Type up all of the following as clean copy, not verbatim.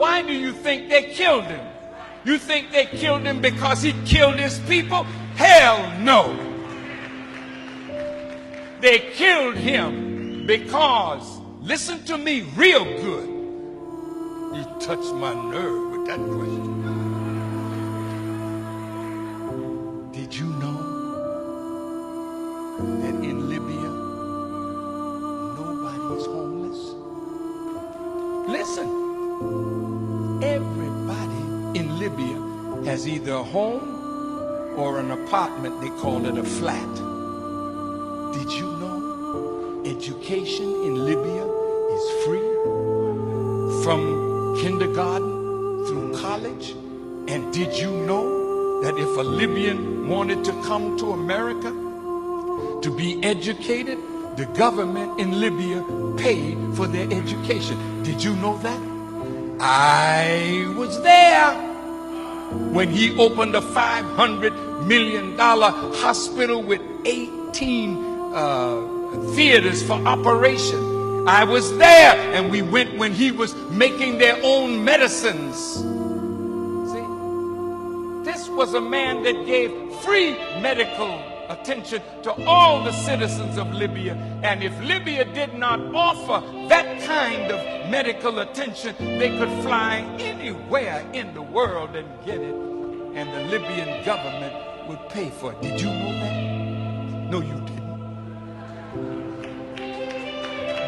Why do you think they killed him? You think they killed him because he killed his people? Hell no. They killed him because, listen to me real good. You touched my nerve with that question. Did you know that in Libya, nobody's homeless? Listen, everybody in Libya has either a home or an apartment. They call it a flat. Did you know education in Libya is free from kindergarten through college? And did you know that if a Libyan wanted to come to America to be educated, the government in Libya paid for their education? Did you know that? I was there when he opened a $500 million hospital with 18 theaters for operation. I was there, and we went when he was making their own medicines. See, this was a man that gave free medical attention to all the citizens of Libya. And if Libya did not offer that kind of medical attention, they could fly anywhere in the world and get it, and the Libyan government would pay for it. Did you know that? No, you didn't.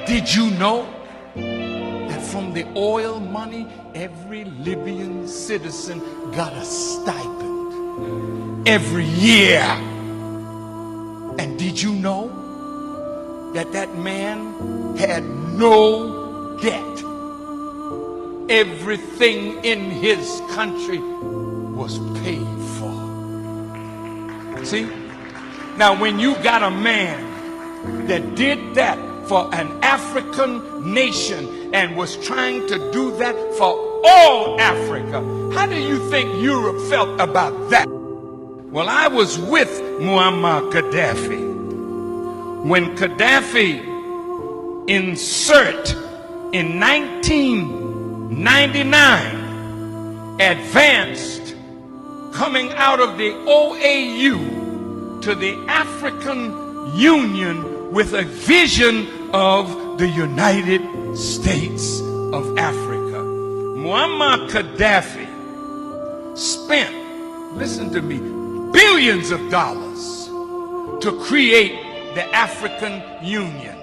Did you know that from the oil money, every Libyan citizen got a stipend every year? And did you know that that man had no debt? Everything in his country was paid for. See? Now, when you got a man that did that for an African nation and was trying to do that for all Africa, how do you think Europe felt about that? Well, I was with Muammar Gaddafi when Gaddafi in 1999 advanced coming out of the OAU to the African Union with a vision of the United States of Africa. Muammar Gaddafi spent, listen to me, billions of dollars to create the African Union.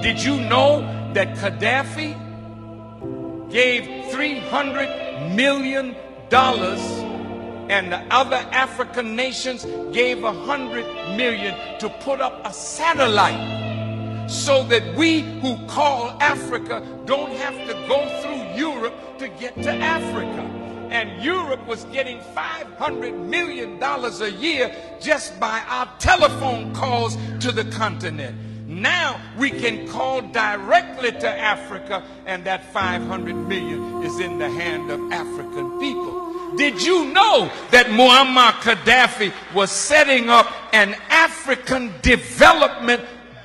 Did you know that Gaddafi gave $300 million and the other African nations gave $100 million to put up a satellite so that we who call Africa don't have to go through Europe to get to Africa? And Europe was getting $500 million a year just by our telephone calls to the continent. Now we can call directly to Africa, and that $500 million is in the hand of African people. Did you know that Muammar Gaddafi was setting up an African development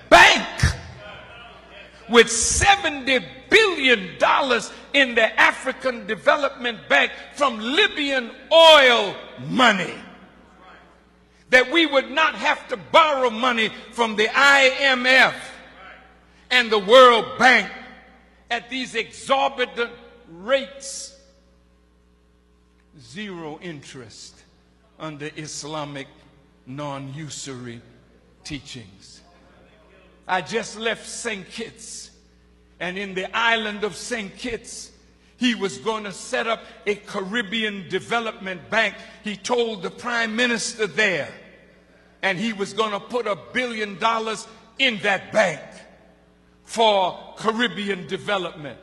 bank with $70 billion in the African Development Bank from Libyan oil money? That we would not have to borrow money from the IMF and the World Bank at these exorbitant rates. Zero interest under Islamic non-usury teachings. I just left St. Kitts, and in the island of St. Kitts, he was going to set up a Caribbean Development Bank. He told the Prime Minister there, and he was going to put $1 billion in that bank for Caribbean development.